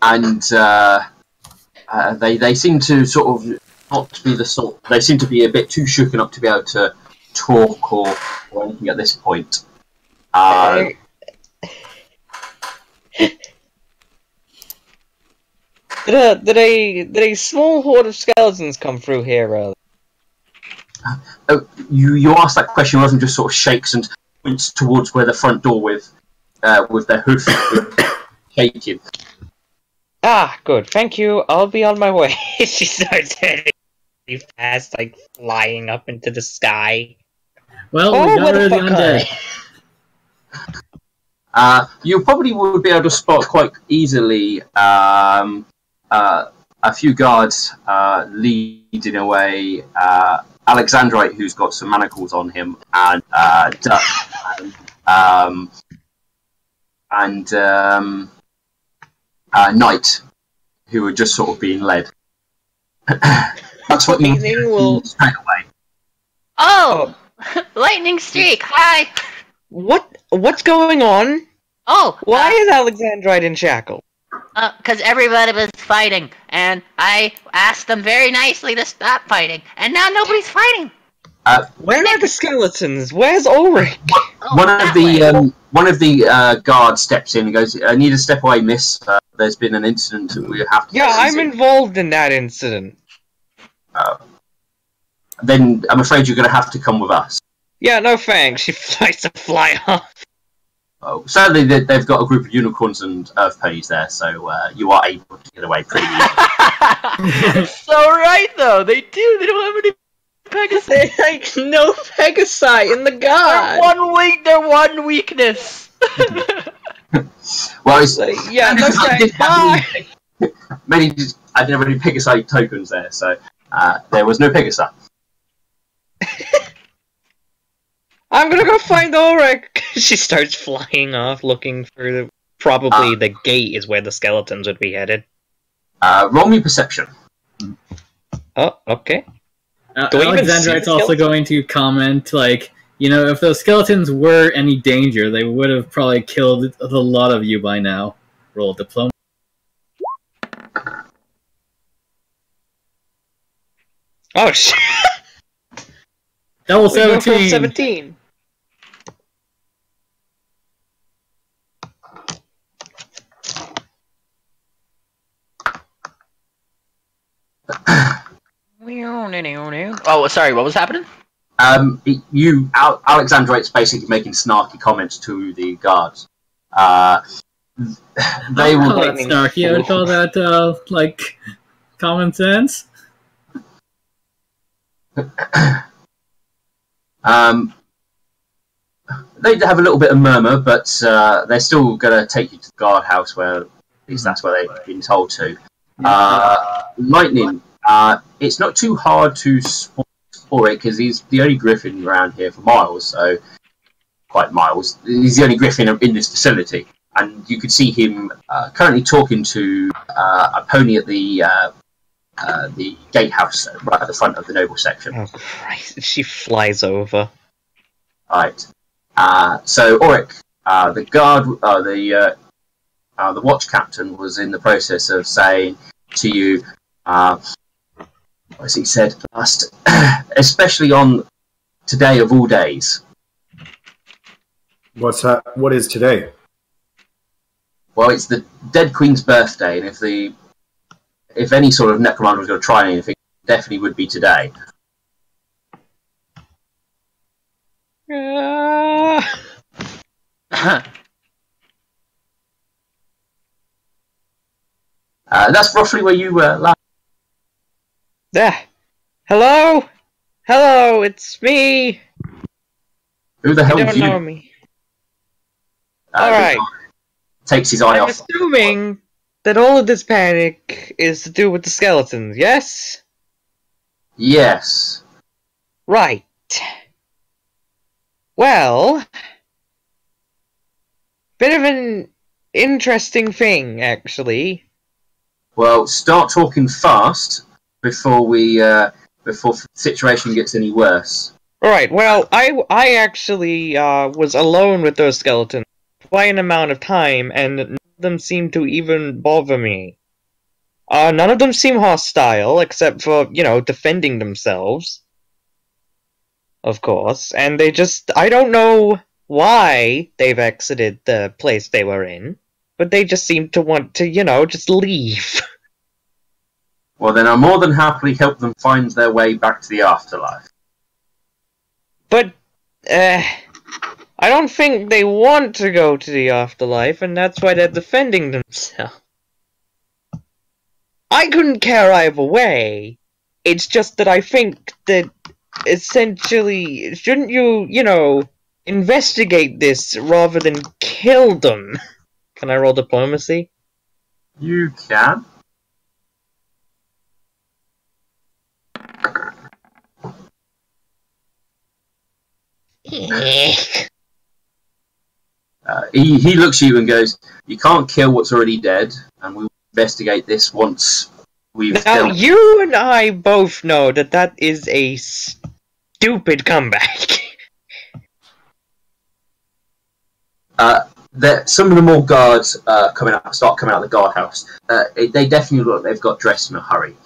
and they seem to sort of not be the sort. They seem to be a bit too shooken up to be able to talk or anything at this point. Did a small horde of skeletons come through here earlier? You asked that question, wasn't just sort of shakes and points towards where the front door with their hoof shaking. Ah, good. Thank you. I'll be on my way. She starts heading fast, like flying up into the sky. Well, we got rid of the undead. You probably would be able to spot quite easily a few guards leading away Alexandrite, who's got some manacles on him, and Duck, and Knight, who are just sort of being led. That's what you will straight away. Oh, lightning streak! Hi. What's going on? Oh, why is Alexandrite in shackles? Because everybody was fighting, and I asked them very nicely to stop fighting, and now nobody's fighting. Where are the skeletons? Where's Ulrich? One of the guards steps in and goes, "I need to step away, miss. There's been an incident, and we have to." Yeah, I'm involved in that incident. Then I'm afraid you're going to have to come with us. Yeah, no thanks. She tries to fly off. Oh, sadly, they've got a group of unicorns and earth ponies there, so you are able to get away pretty easily. So right, though, they do. They don't have any Pegasi. There's like no Pegasi in the guard. They're one weakness. Well, it's yeah, no thanks. Many I didn't have any Pegasi tokens there, so there was no Pegasi. I'm gonna go find Ulrich! She starts flying off, looking for probably the gate is where the skeletons would be headed. Roll me perception. Oh, okay. Alexandrite's also going to comment, like, you know, if those skeletons were any danger, they would have probably killed a lot of you by now. Roll diplomacy. Oh, shit! Double 17! 17! Oh, sorry, what was happening? Alexandrite's basically making snarky comments to the guards. They will call that snarky. I would call that, like, common sense. They have a little bit of murmur, but they're still going to take you to the guardhouse, where at least that's where they've been told to. Lightning, it's not too hard to spot it because he's the only griffin around here for miles, so quite miles. He's the only griffin in this facility, and you could see him currently talking to a pony at the gatehouse right at the front of the noble section. Oh Christ! She flies over. Right. So Ulrich, the guard, the watch captain was in the process of saying to you, as he said last, especially on today of all days. What's that? What is today? Well, it's the dead queen's birthday, and if any sort of necromancer was going to try anything, it definitely would be today. That's roughly where you were last. Hello? Hello, it's me! Who the hell you don't know me. Alright. Takes his eye off. I'm assuming that all of this panic is to do with the skeletons, yes? Yes. Right. Well, bit of an interesting thing, actually. Well, start talking fast before before the situation gets any worse. Alright, well, I actually was alone with those skeletons for quite an amount of time, and of them seem to even bother me. None of them seem hostile, except for, defending themselves. Of course. And I don't know why they've exited the place they were in, but they just seem to want to, just leave. Well, then I'll more than happily help them find their way back to the afterlife. But, I don't think they want to go to the afterlife, and that's why they're defending themselves. I couldn't care either way. It's just that I think that, essentially, shouldn't you, investigate this rather than kill them? Can I roll diplomacy? You can. He looks at you and goes, "You can't kill what's already dead, and we will investigate this once we've Now, dealt." you and I both know that is a stupid comeback. Some of the more guards start coming out of the guardhouse. They definitely look like they've got dressed in a hurry.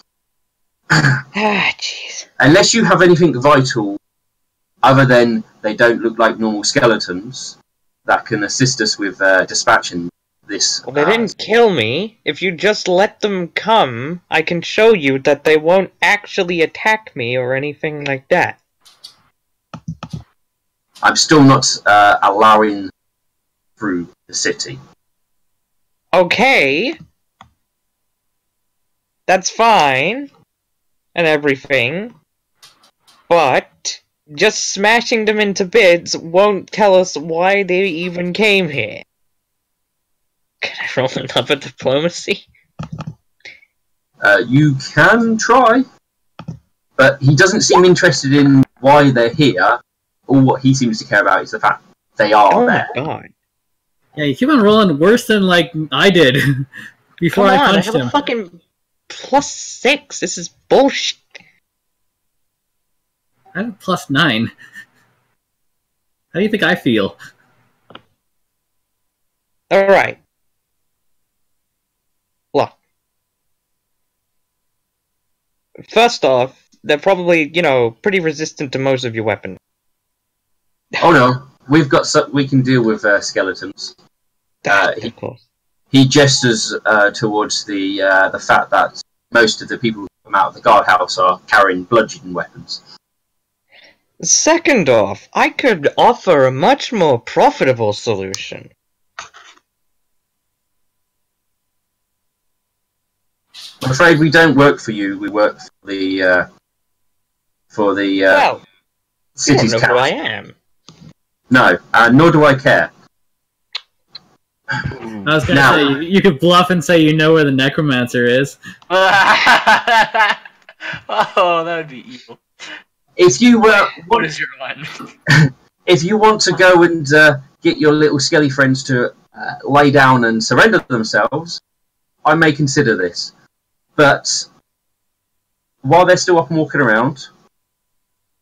Jeez. Unless you have anything vital, other than they don't look like normal skeletons, that can assist us with dispatching this. Well, they didn't kill me. If you just let them come, I can show you that they won't actually attack me or anything like that. I'm still not allowing through the city. Okay. That's fine. And everything. But just smashing them into bits won't tell us why they even came here. Can I roll another diplomacy? You can try. But he doesn't seem interested in why they're here. All what he seems to care about is the fact they are there. Oh my god. Yeah, you keep on rolling worse than, I did before Come on, I punched I have him. a fucking +6. This is bullshit. I have a +9. How do you think I feel? Alright. Look. First off, they're probably, pretty resistant to most of your weapons. Oh no, we've got we can deal with skeletons. Of course. He gestures towards the fact that most of the people who come out of the guardhouse are carrying bludgeoning weapons. Second off, I could offer a much more profitable solution. I'm afraid we don't work for you. We work for the Well, you city's don't know who I council. am. No, nor do I care. I was gonna say, you could bluff and say you know where the necromancer is. Oh, that would be evil. If you What is your one? if you want to go and get your little skelly friends to lay down and surrender themselves, I may consider this. But while they're still up and walking around,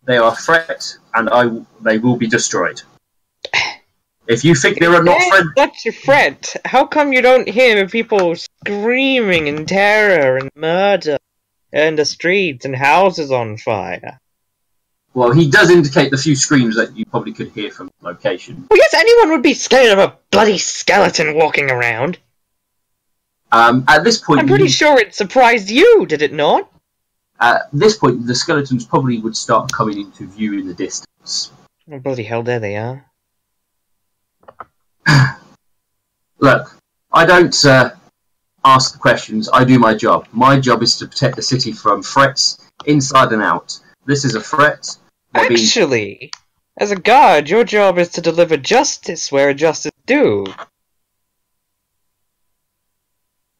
they are a threat, and they will be destroyed. If you think they're not friends, That's your threat. How come you don't hear people screaming in terror and murder in the streets and houses on fire? well, he does indicate the few screams that you probably could hear from the location. Well, yes, anyone would be scared of a bloody skeleton walking around. At this point, I'm pretty sure it surprised you, did it not? At this point, the skeletons probably would start coming into view in the distance. Oh, bloody hell, there they are. Look, I don't ask the questions. I do my job. My job is to protect the city from threats inside and out. This is a threat. Actually, as a guard, your job is to deliver justice where justice due.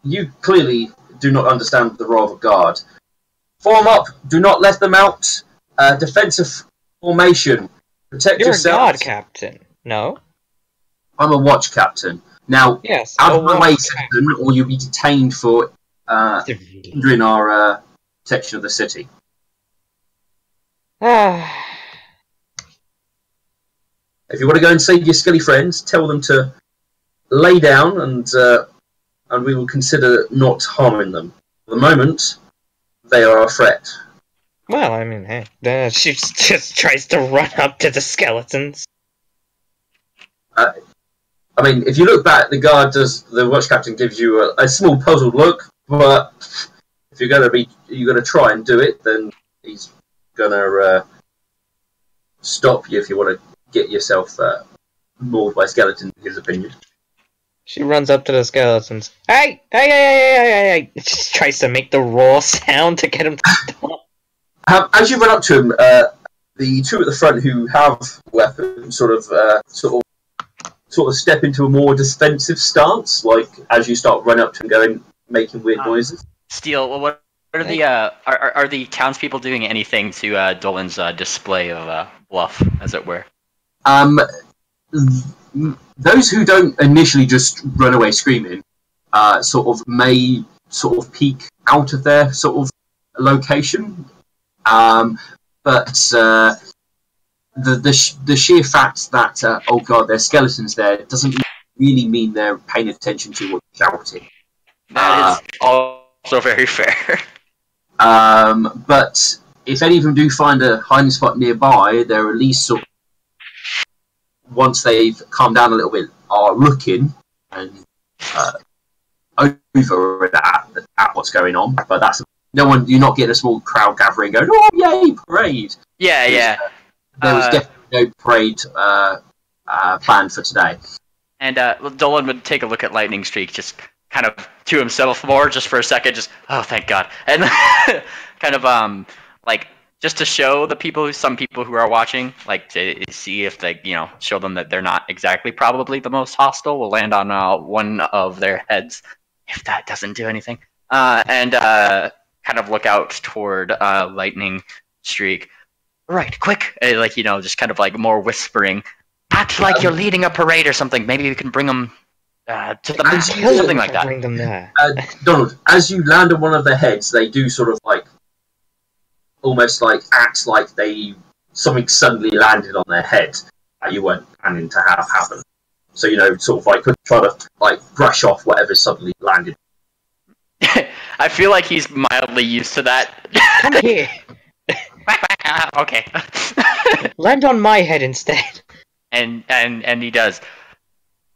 You clearly do not understand the role of a guard. Form up. Do not let them out. Defensive formation. Protect You're yourself. a guard captain, no? I'm a watch captain. Now, Yes. out of my way, citizen, or you'll be detained for hindering our protection of the city. Ah. If you want to go and save your skelly friends, tell them to lay down and and we will consider not harming them. For the moment, they are a threat. Well, I mean, hey, she just tries to run up to the skeletons. I mean, if you look back, the watch captain gives you a small puzzled look, but if you're gonna try and do it, then he's gonna stop you if you want to get yourself mauled by skeletons, in his opinion. She runs up to the skeletons. Hey! Hey! Just tries to make the raw sound to get him to stop. As you run up to him, the two at the front who have weapons sort of step into a more defensive stance, like as you start running up to him, making weird noises. Steel, what are the are the townspeople doing anything to Dolan's display of bluff, as it were? Those who don't initially just run away screaming, may peek out of their sort of location, but the sheer fact that oh god, there's skeletons there doesn't really mean they're paying attention to what you're shouting. That is also very fair. But if any of them do find a hiding spot nearby, they're at least once they've calmed down a little bit, are looking and over at what's going on. But that's you're not getting a small crowd gathering going, oh yay, parade. Yeah. There was definitely no parade planned for today. And Dolan would take a look at Lightning Streak, just kind of to himself more, just for a second, just, oh, thank God. And kind of, just to show some people who are watching, to see if they, show them that they're not exactly probably the most hostile, will land on one of their heads, if that doesn't do anything. And kind of look out toward Lightning Streak. Right, quick! Just kind of more whispering. Act like you're leading a parade or something. Maybe we can bring them to the map, something like that. Bring them there. Donald, as you land on one of their heads, they do sort of almost act like something suddenly landed on their head that you weren't planning to have happen. So try to brush off whatever suddenly landed. I feel like he's mildly used to that. Come here. Okay. Land on my head instead. And he does.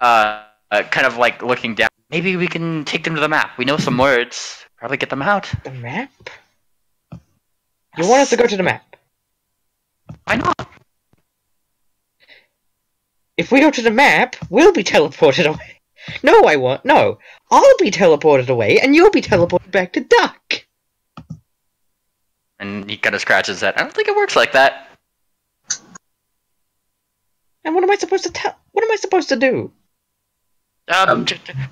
Kind of looking down. Maybe we can take them to the map. We know some words. Probably get them out. The map? You want us to go to the map? Why not? If we go to the map, we'll be teleported away. No, I won't. No. I'll be teleported away, and you'll be teleported back to Duck. And he kind of scratches his head. I don't think it works like that. And what am I supposed to do?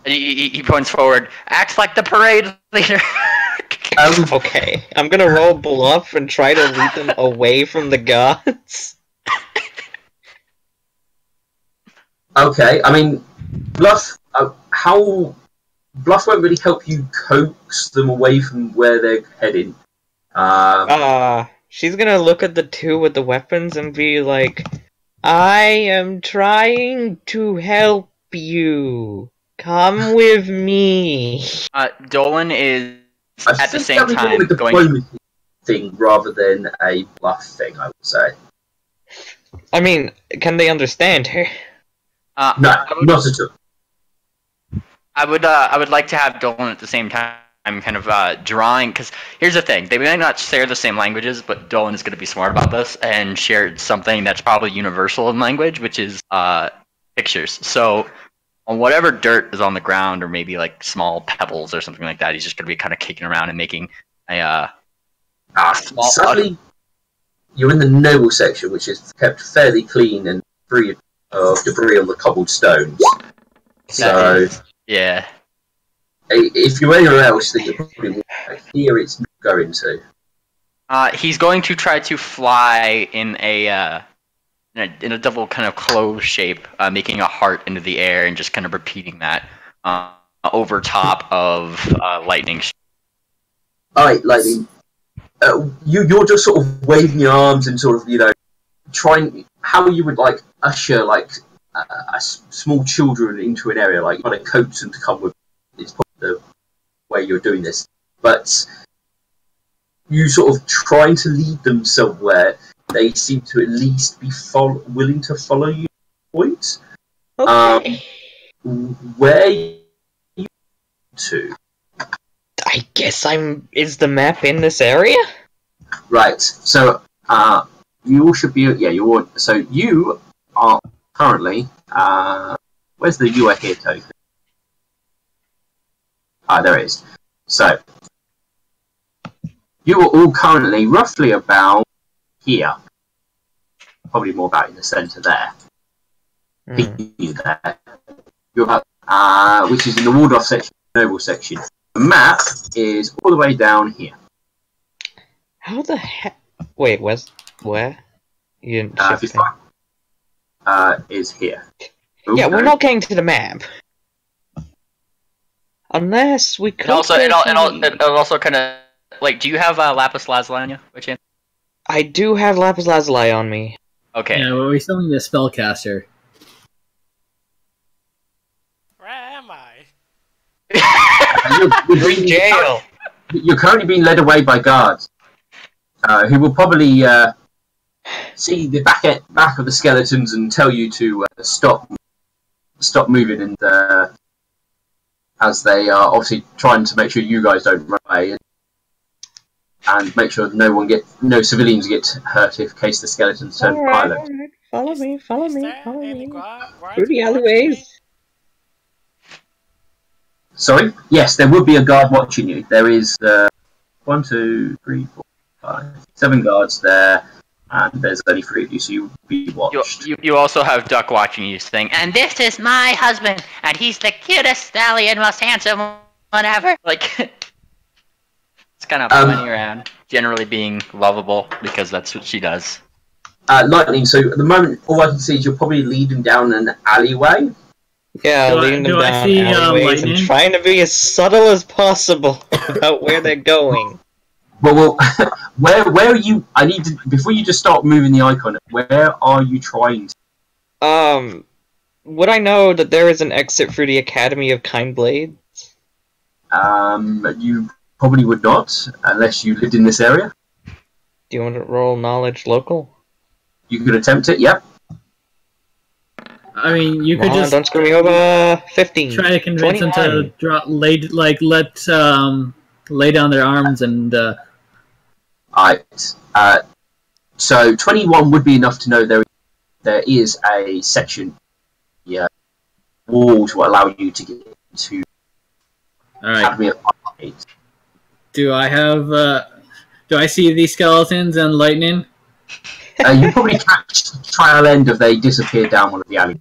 He points forward. Acts like the parade leader. Okay, I'm gonna roll bluff and try to lead them away from the guards. Okay, I mean, bluff. Bluff won't really help you coax them away from where they're heading. She's gonna look at the two with the weapons and be like, I am trying to help you. Come with me. Dolan is at the same time going thing rather than a bluff thing, I would say. I mean, can they understand her? No, not at all. I would like to have Dolan at the same time kind of drawing, because here's the thing, they may not share the same languages, but Dolan is going to be smart about this and share something that's probably universal in language, which is pictures. So on whatever dirt is on the ground, or maybe small pebbles or something like that, he's just going to be kind of kicking around and making a small... Sadly, you're in the noble section, which is kept fairly clean and free of debris on the cobbled stones. So... Yeah. If you're anywhere else, then you probably won't. Here it's going to. He's going to try to fly in a double kind of clove shape, making a heart into the air and just kind of repeating that over top of Lightning. Alright, Lightning. You're just sort of waving your arms and sort of, trying how you would usher small children into an area, trying to coax them to come with. It's the way you're doing this, but you sort of trying to lead them somewhere. They seem to at least be willing to follow you. Point. Okay. Where you to? I guess is the map in this area? Right. So, you all should be. Yeah, you all. So you are currently. Where's the "you are here" token? There it is. So, you are all currently roughly about here. Probably more about in the centre there. You there. You're about, which is in the walled off section, noble section. The map is all the way down here. How the heck? Wait, where? You didn't shift me. Is here. Yeah, we're not getting to the map. Unless we could. It also kind of like. Do you have lapis lazuli on you? By chance? I do have lapis lazuli on me. Okay. Yeah, well, we still need a spellcaster. Where am I? You're in jail. You're currently being led away by guards, who will probably see the back of the skeletons and tell you to stop moving, and as they are obviously trying to make sure you guys don't run away, and make sure no civilians get hurt in case the skeletons turn violent. All right. Follow me. Follow Is me. there Follow any me. guard Through the watching alleyways. me? Sorry? Yes, there would be a guard watching you. There is 1, 2, 3, 4, 5, 7 guards there, and there's only 3 of you, so you will be watched. You also have Duck watching you saying, And this is my husband, and he's the cutest stallion, most handsome one ever. like, it's kind of funny around, generally being lovable, because that's what she does. Lightning, so at the moment, all I can see is you're probably leading down an alleyway. Yeah, leading them down alleyways and trying to be as subtle as possible about where they're going. Well, where are you? I need to, before you just start moving the icon, where are you trying to? Would I know that there is an exit through the Academy of Kind Blades? You probably would not, unless you lived in this area. Do you want to roll knowledge local? You could attempt it, yep. I mean, you could just don't screw me over. 15. try to convince 21. them to lay down their arms and. Alright. So 21 would be enough to know there is a section, wall to allow you to get into. All right. Do I see these skeletons and lightning? You probably catch the trail end of they disappear down one of the alleyways.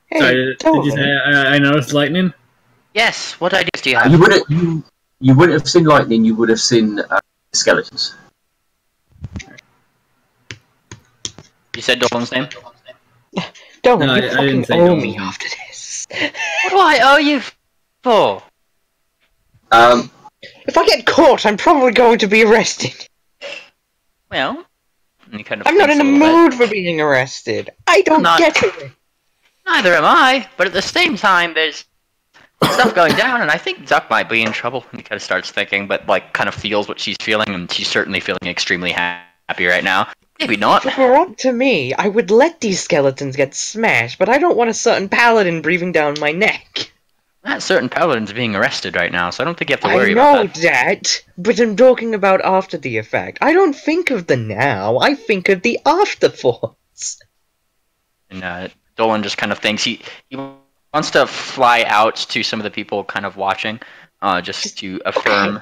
Hey, Sorry, did you say I noticed lightning? Yes, what ideas do you have? You wouldn't have seen lightning. You would have seen skeletons. You said Dolan's name? Dolan, No, you I fucking didn't say owe Dolan. me after this. What do I owe you for? If I get caught, I'm probably going to be arrested. Well, and he kind of I'm not in the thinks a little mood for being arrested. I don't get it. Neither am I, but at the same time, there's stuff going down, and I think Duck might be in trouble. And he kind of starts thinking, but like kind of feels what she's feeling, and she's certainly feeling extremely happy right now. Maybe not. If it were up to me, I would let these skeletons get smashed, but I don't want a certain paladin breathing down my neck. That certain paladin's being arrested right now, so I don't think you have to worry I about know that. that, but I'm talking about after the effect. I don't think of the now, I think of the afterthoughts. And Dolan just kind of thinks he wants to fly out to some of the people kind of watching, just to affirm,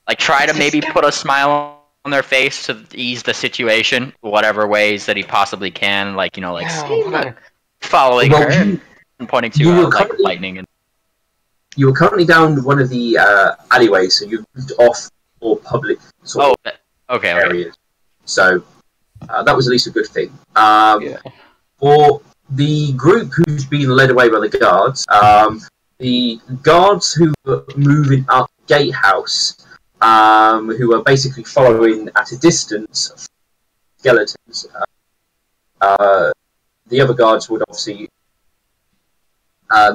like try to maybe put a smile on their face to ease the situation, whatever ways that he possibly can, like following her and pointing to like lightning and. You were currently down one of the alleyways, so you've moved off more public sort of areas. So that was at least a good thing. For the group who's been led away by the guards who were moving up Gatehouse, who are basically following at a distance skeletons, the other guards would obviously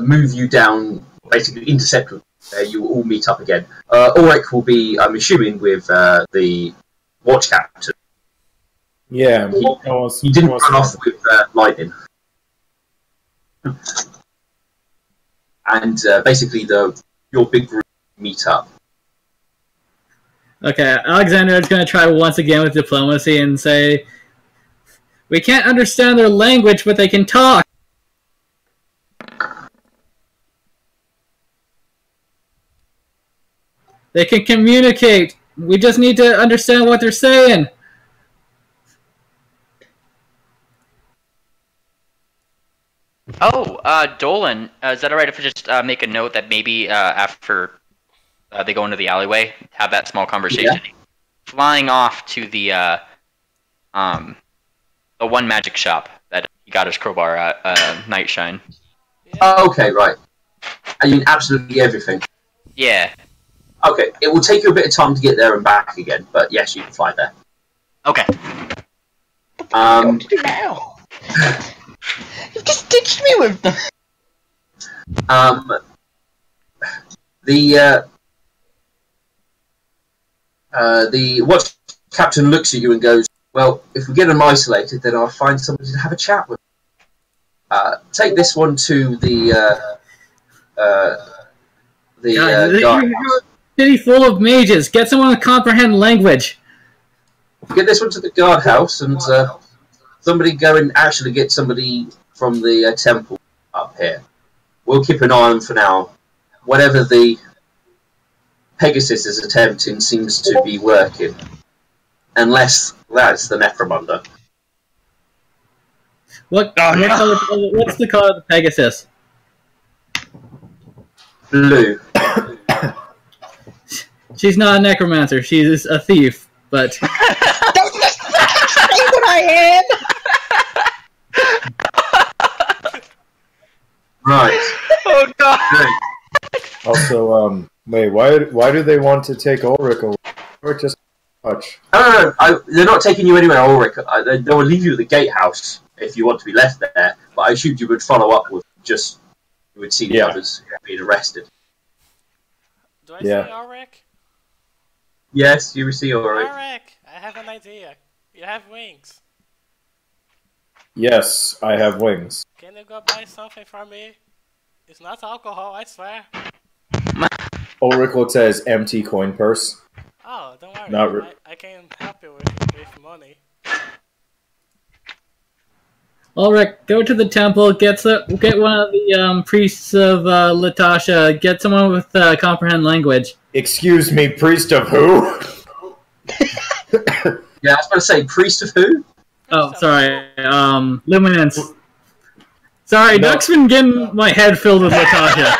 move you down, basically intercept with you will all meet up again. Ulrich will be, I'm assuming, with the watch captain. Yeah, He didn't run off with lightning. And basically, your big group meet up. Okay, Alexander is going to try once again with diplomacy and say, "We can't understand their language, but they can talk." They can communicate. We just need to understand what they're saying. Oh, Dolan, is that alright if I just make a note that maybe after they go into the alleyway, have that small conversation? Yeah. Flying off to the one magic shop that he got his crowbar at, Nightshine. Oh, okay, right. I mean, absolutely everything. Yeah. Okay, it will take you a bit of time to get there and back again, but yes, you can fly there. Okay. What do now? You just ditched me with them. The watch captain looks at you and goes, "Well, if we get them isolated, then I'll find somebody to have a chat with. Take this one to the guardhouse. City full of mages. Get someone to comprehend language. Get this one to the guardhouse, and somebody go and actually get somebody from the temple up here. We'll keep an eye on them for now. Whatever the Pegasus is attempting seems to be working. Unless that's the Necromunda." What's the color of the Pegasus? Blue. She's not a necromancer. She's a thief. But don't just say what I am. Right. Oh god. Great. Also, wait, why do they want to take Ulrich away? Or just touch? No. They're not taking you anywhere, Ulrich. They will leave you at the gatehouse if you want to be left there. But I assumed you would follow up with just you would see the others being arrested. Do I see Ulrich? Yes, you will see Ulrich. Ulrich, I have an idea. You have wings. Yes, I have wings. Can you go buy something for me? It's not alcohol, I swear. Ulrich looks at his empty coin purse. Oh, don't worry. I can help you with money. Ulrich, go to the temple. Get one of the priests of Latasha. Get someone with comprehend language. Excuse me, priest of who? Yeah, I was going to say, priest of who? Oh, sorry. Luminance. Sorry, no. Duck's been getting my head filled with Latasha.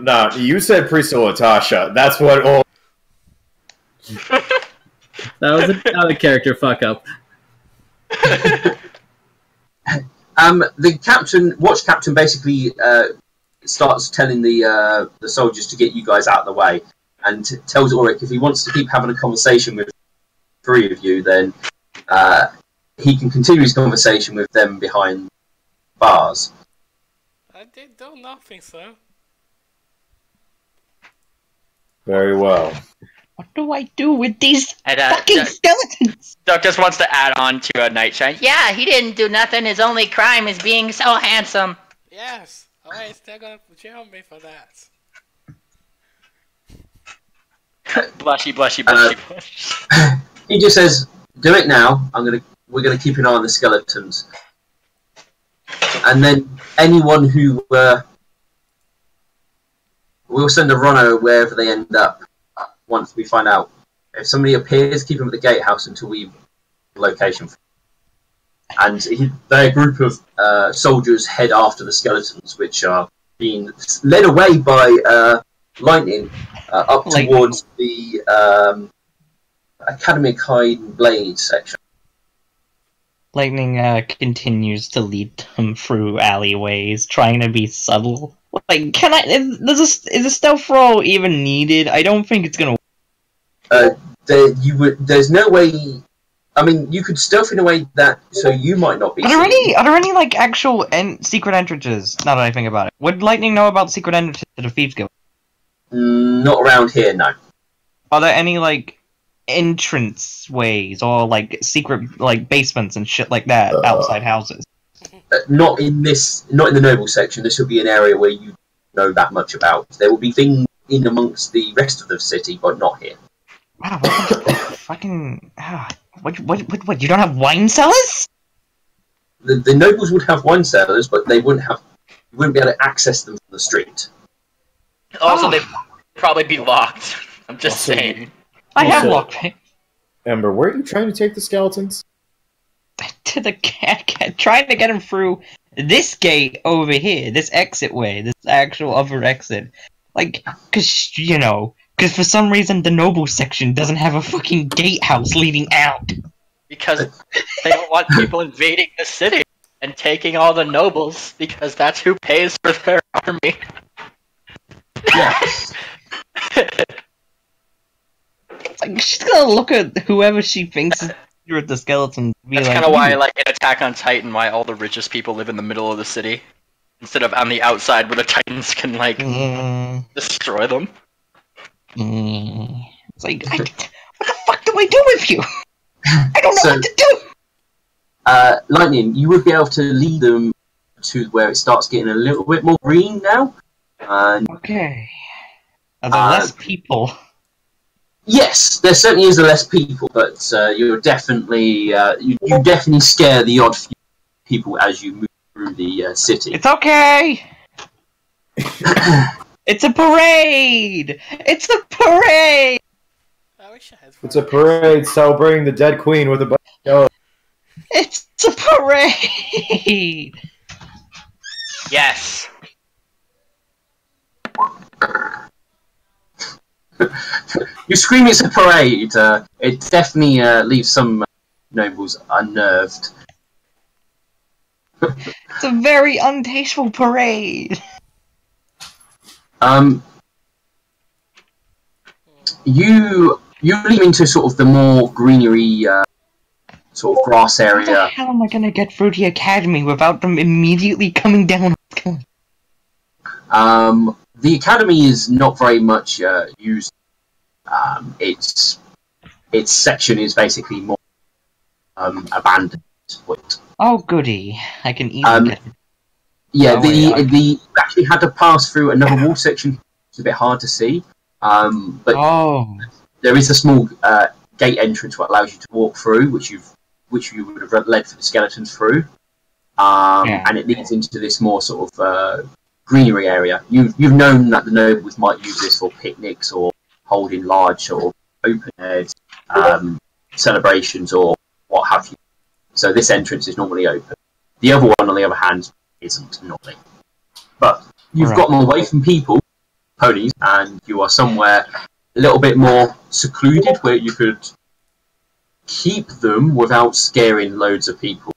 No. You said priest of Latasha. That's what all... That was a out-of-character fuck-up. The watch captain basically starts telling the soldiers to get you guys out of the way, and tells Ulrich if he wants to keep having a conversation with the three of you, then he can continue his conversation with them behind bars. I did do nothing, sir. Very well. What do I do with these fucking skeletons? Duck just wants to add on to a Nightshine. Yeah, he didn't do nothing. His only crime is being so handsome. Yes. Oh, he's still gonna jail me for that. Blushy. He just says, "Do it now. We're gonna keep an eye on the skeletons, and then anyone who we'll send a runner wherever they end up. Once we find out if somebody appears, keep them at the gatehouse until we location." And their group of soldiers head after the skeletons, which are being led away by lightning up towards the Academic Hide and Blade section. Lightning continues to lead them through alleyways, trying to be subtle. Like, is a stealth roll even needed? I don't think it's gonna. There's no way I mean, you could stealth in a way that so you might not be. Are there any like actual secret entrances? Now that I think about it, would Lightning know about secret entrances to the Thieves Guild? Not around here, no. Are there any like entrance ways or like secret like basements and shit like that outside houses? Not in the noble section. This would be an area where you know that much about. There will be things in amongst the rest of the city, but not here. Wow, fucking what? You don't have wine cellars? The nobles would have wine cellars, but you wouldn't be able to access them from the street. Also, they'd probably be locked. I'm just saying. I have lockpick. Ember, where are you trying to take the skeletons? To the cat, trying to get him through this gate over here, this exit way, this actual other exit. Like, because for some reason the noble section doesn't have a fucking gatehouse leading out. Because they don't want people invading the city and taking all the nobles, because that's who pays for their army. Yes. It's like, she's gonna look at whoever she thinks is at the skeleton. That's kind of why, like, in Attack on Titan, why all the richest people live in the middle of the city, instead of on the outside where the Titans can, like, destroy them. It's like, what the fuck do I do with you? I don't know what to do! Lightning, you would be able to lead them to where it starts getting a little bit more green now. Okay. Are there less people? Yes, there certainly is less people, but you're definitely you definitely scare the odd few people as you move through the city. It's okay. It's a parade. It's a parade. It's a parade celebrating the dead queen with a bunch of skeletons. It's a parade. Yes. You scream it's a parade. It definitely leaves some nobles unnerved. It's a very untasteful parade. You lead into sort of the more greenery sort of grass area. How the hell am I gonna get through the academy without them immediately coming down? The academy is not very much used. Its section is basically more abandoned. Oh goody! I can easily get it. Yeah, the actually had to pass through another wall section. It's a bit hard to see, but there is a small gate entrance what allows you to walk through, which you would have led for the skeletons through, and it leads into this more sort of greenery area. You've known that the nobles might use this for picnics or holding large sort of open-aired celebrations or what have you. So this entrance is normally open. The other one, on the other hand, isn't normally. But you've gotten away from people, ponies, and you are somewhere a little bit more secluded where you could keep them without scaring loads of people.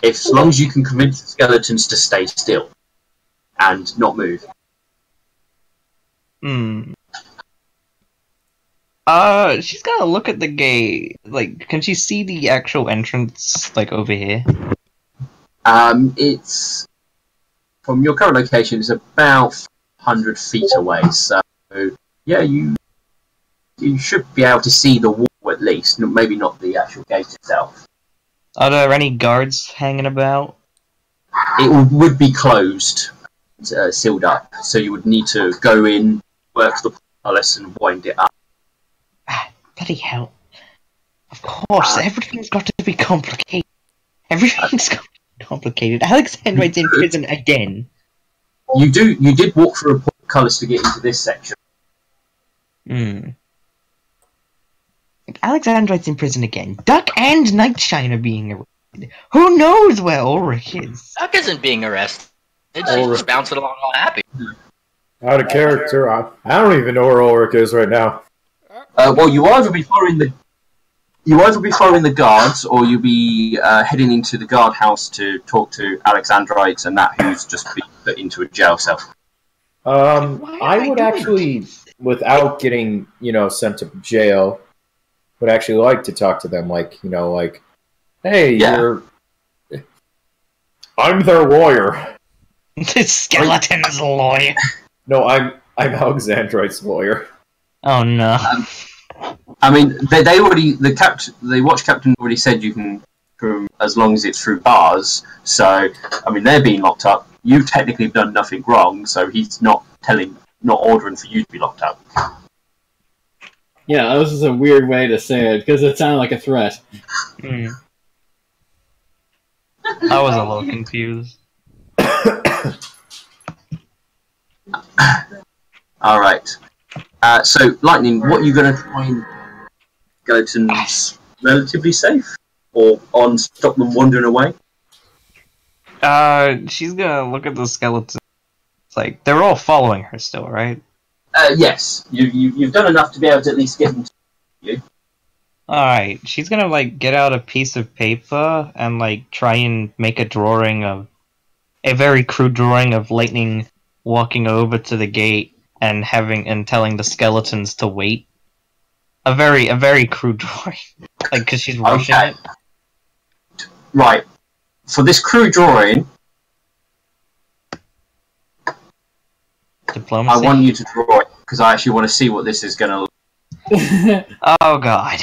As long as you can convince the skeletons to stay still and not move. She's gotta look at the gate. Like, can she see the actual entrance, like, over here? It's... From your current location, it's about 100 feet away, so... Yeah, you should be able to see the wall at least, maybe not the actual gate itself. Are there any guards hanging about? It would be closed, sealed up, so you would need to go in, work the palace and wind it up. Bloody hell. Of course, everything's got to be complicated. Everything's got to be complicated. Alexandride's in prison again. You did walk through a portcullis to get into this section. Alexandride's in prison again. Duck and Nightshine are being arrested. Who knows where Ulrich is? Duck isn't being arrested. She's just bouncing along all happy. Out of character. I don't even know where Ulrich is right now. Well, you either be following the guards, or you'll be heading into the guardhouse to talk to Alexandrites and that who's just been put into a jail cell. I would actually, without getting sent to jail, would actually like to talk to them, like, you know, like, hey, Yeah. I'm their lawyer. The skeleton's lawyer. No, I'm Alexandrite's lawyer. Oh no. I mean, they already the watch captain already said you can from as long as it's through bars. So I mean, they're being locked up. You've technically done nothing wrong, so he's not ordering for you to be locked up. Yeah, that was just a weird way to say it because it sounded like a threat. I was a little confused. All right. So, Lightning, what are you going to try and skeletons relatively safe, or stop them wandering away? She's gonna look at the skeletons. It's like they're all following her still, right? Yes. You've done enough to be able to at least get them to you. Alright, she's gonna, like, get out a piece of paper and, like, try and make a very crude drawing of Lightning walking over to the gate and telling the skeletons to wait. A very crude drawing. Like, cause she's rushing it. Right. For this crude drawing, Diplomacy? I want you to draw it, because I actually want to see what this is going to look Oh god.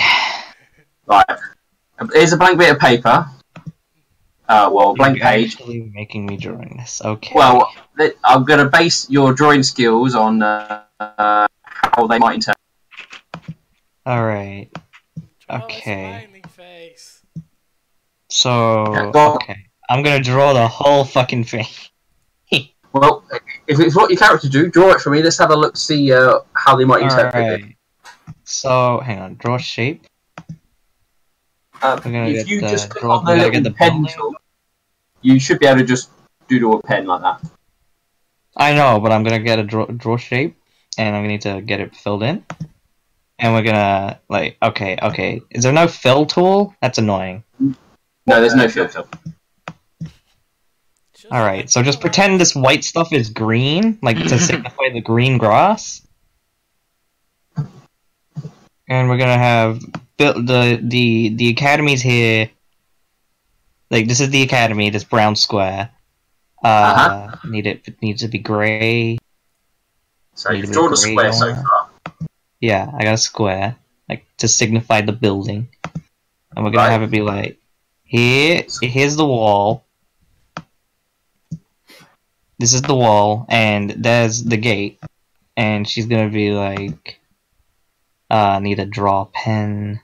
like. Here's a blank bit of paper. Blank You're page. actually making me drawing this. Okay. Well, I'm going to base your drawing skills on how they might interpret. Alright. Draw Okay. smiling face. So, Yeah, go on. okay. I'm gonna draw the whole fucking thing. Well, if it's what your character do, draw it for me. Let's have a look, see how they might interpret it. Alright. So, hang on. Draw shape. If you just click draw- on the we gotta little get the pen building. tool, you should be able to just doodle a pen like that. I know, but I'm gonna get a draw shape, and I'm gonna need to get it filled in. And we're gonna, like, okay. Is there no fill tool? That's annoying. No, there's no filter. Alright, so just pretend this white stuff is green, like to signify the green grass. And we're gonna have the academy's here. Like, this is the academy, this brown square. It needs to be gray. So you've drawn a square so far. Yeah, I got a square, like, to signify the building. And we're gonna have it be like, here's the wall. This is the wall, and there's the gate. And she's gonna be like, need to draw a pen.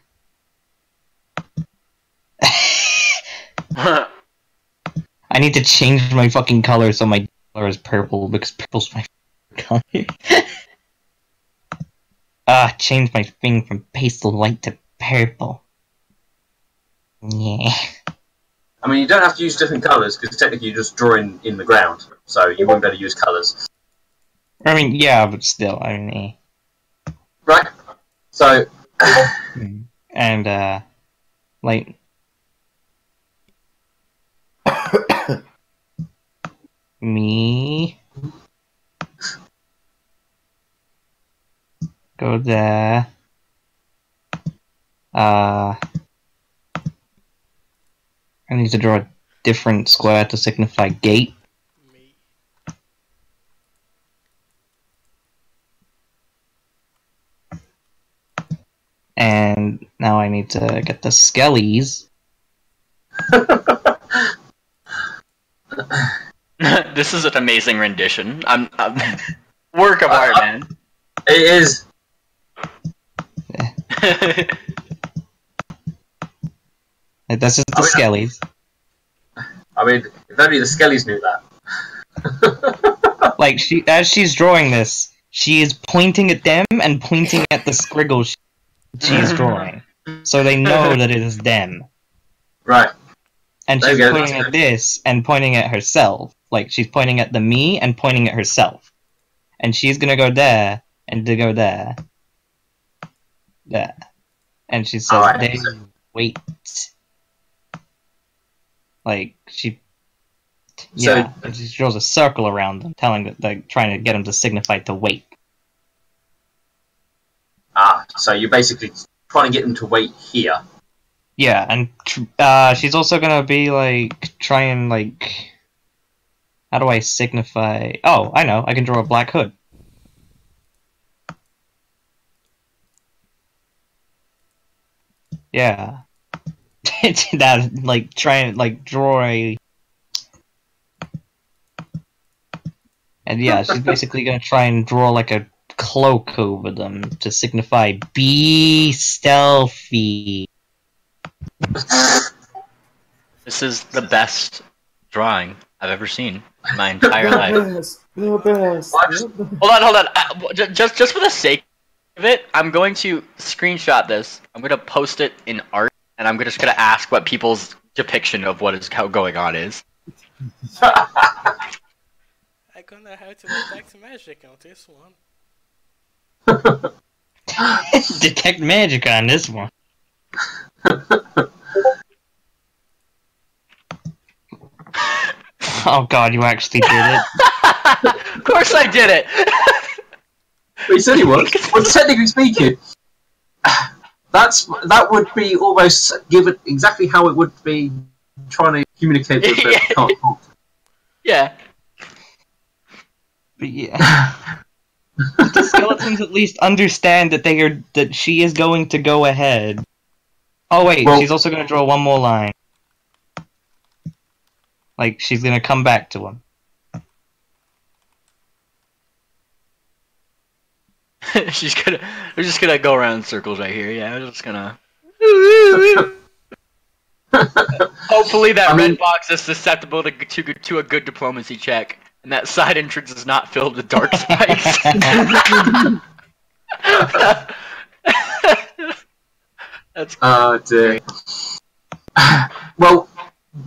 I need to change my fucking color so my color is purple, because purple's my color. Change my thing from pastel white to purple. Yeah. I mean, you don't have to use different colours, because technically you're just drawing in the ground, so you won't be able to use colours. I mean, yeah, but still, I mean, Right. So... and, like... me... Go there... I need to draw a different square to signify gate. Me. And now I need to get the skellies. This is an amazing rendition. I'm work of art, man. It is. This is the skellies. I mean, if only the Skellies knew that. Like, as she's drawing this, she is pointing at them and pointing at the scriggle she's drawing. So they know that it is them. Right. And she's pointing at this and pointing at herself. Like, she's pointing at the me and pointing at herself. And she's gonna go there, and to go there. There. And she says, Alright, wait. Like, she draws a circle around them, telling that, like, trying to get them to signify to wait. So you're basically trying to get them to wait here. Yeah, and she's also gonna be like trying like. How do I signify? Oh, I know. I can draw a black hood. Yeah. That like try and like draw a. And yeah, she's basically gonna try and draw like a cloak over them to signify be stealthy. This is the best drawing I've ever seen in my entire life. The best. Hold on. Just for the sake of it, I'm going to screenshot this. I'm going to post it in art, and I'm just going to ask what people's depiction of what is going on is. I'm gonna have to detect magic on this one. Detect magic on this one. Oh god, you actually did it. Of course I did it! But he said he was. Well, technically speaking, that would be almost given exactly how it would be trying to communicate with the can't talk. Yeah. But yeah. The skeletons at least understand that she is going to go ahead. Oh wait, Well, she's also gonna draw one more line. Like she's gonna come back to him. We're just gonna go around in circles right here. Yeah, we're just gonna. Hopefully that red box is susceptible to a good diplomacy check, and that side entrance is not filled with dark spikes. That's dear. Well,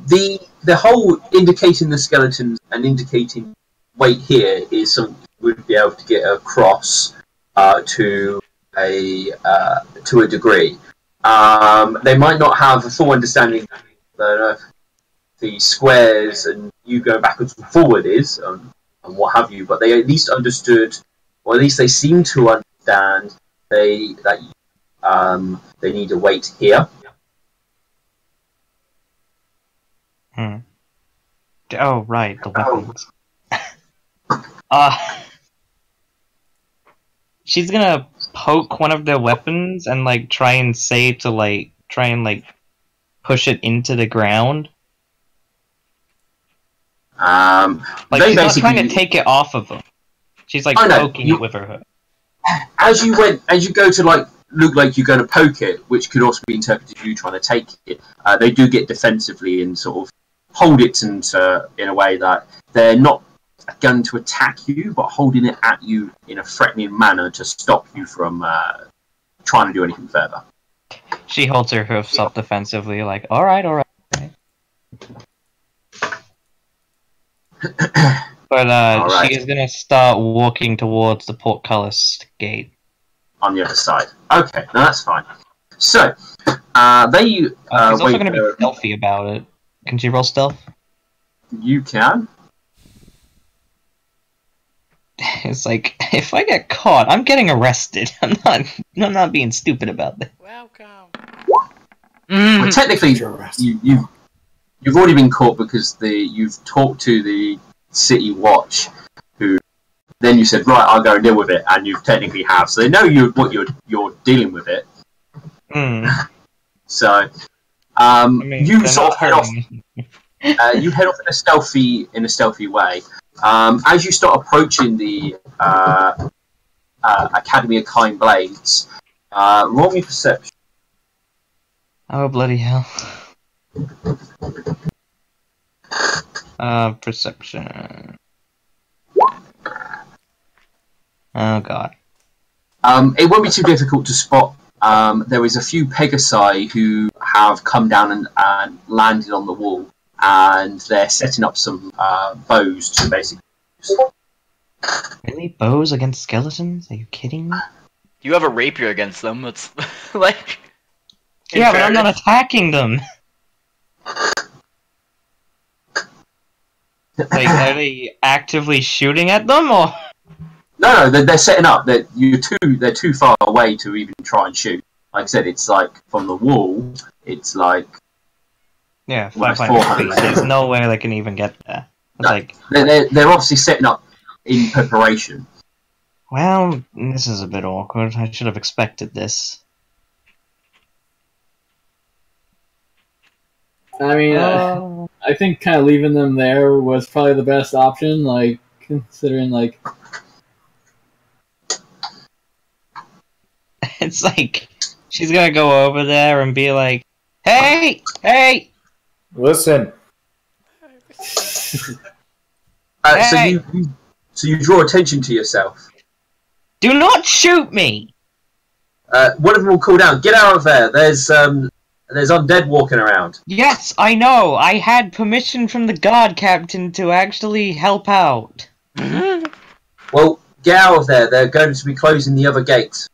the whole indicating the skeletons and indicating weight here is something we would be able to get across to a degree. They might not have a full understanding of the squares and you going backwards and forward is and what have you, but they at least understood, or at least they seem to understand they need a weight here. Oh right, the weapons. She's gonna poke one of their weapons and like try and push it into the ground. Like she's not trying to take it off of them. She's like poking it with her hook. As you go to like look like you're going to poke it, which could also be interpreted as you trying to take it. They do get defensively and sort of hold it in a way that they're not going to attack you, but holding it at you in a threatening manner to stop you from trying to do anything further. She holds her hoofs up defensively, like, all right. But right. She is gonna start walking towards the portcullis gate on the other side. Okay, no, that's fine. So she's also gonna be stealthy about it. Can she roll stealth? You can. It's like, if I get caught, I'm getting arrested. I'm not being stupid about this. Welcome. Well, technically, you've already been caught because you've talked to the City Watch, who then you said, right, I'll go and deal with it, and you technically have. So they know what you're dealing with it. So you sort of head off. You head off in a stealthy way. As you start approaching the Academy of Kind Blades, roll me perception. Oh bloody hell! Perception. Oh god. It won't be too difficult to spot. There is a few Pegasi who have come down and landed on the wall, and they're setting up some bows to basically. Really? Bows against skeletons? Are you kidding me? You have a rapier against them. It's like. Yeah, but I'm not attacking them. Like, are they actively shooting at them, or? No, they're setting up. They're too far away to even try and shoot. like I said, it's like from the wall, it's like Yeah, almost 500 400 feet. There's no way they can even get there. It's No, like, they're obviously setting up in preparation. well, this is a bit awkward. I should have expected this. I mean, I think kind of leaving them there was probably the best option, like, considering, like... It's like, she's gonna go over there and be like, hey! Hey! Listen. Hey! So you draw attention to yourself. Do not shoot me! One of them will call down, get out of there, there's undead walking around. Yes, I know! I had permission from the guard captain to actually help out. Well, get out of there, they're going to be closing the other gate.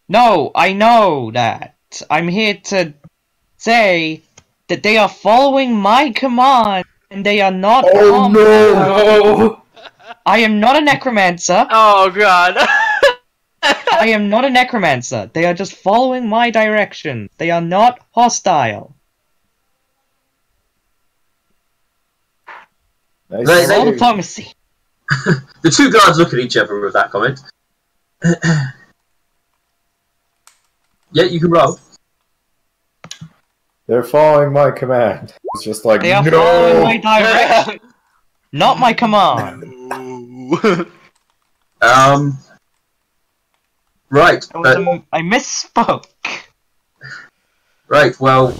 No, I know that. I'm here to say that they are following my command, and they are not harmful. No! I am not a necromancer. Oh god. I am not a necromancer. They are just following my direction. They are not hostile. Nice They- It's all they- diplomacy. The two guards look at each other with that comment. Yeah, you can roll. They're following my command. It's just like, They are following my direction, not my command. Right, I misspoke. right. Well,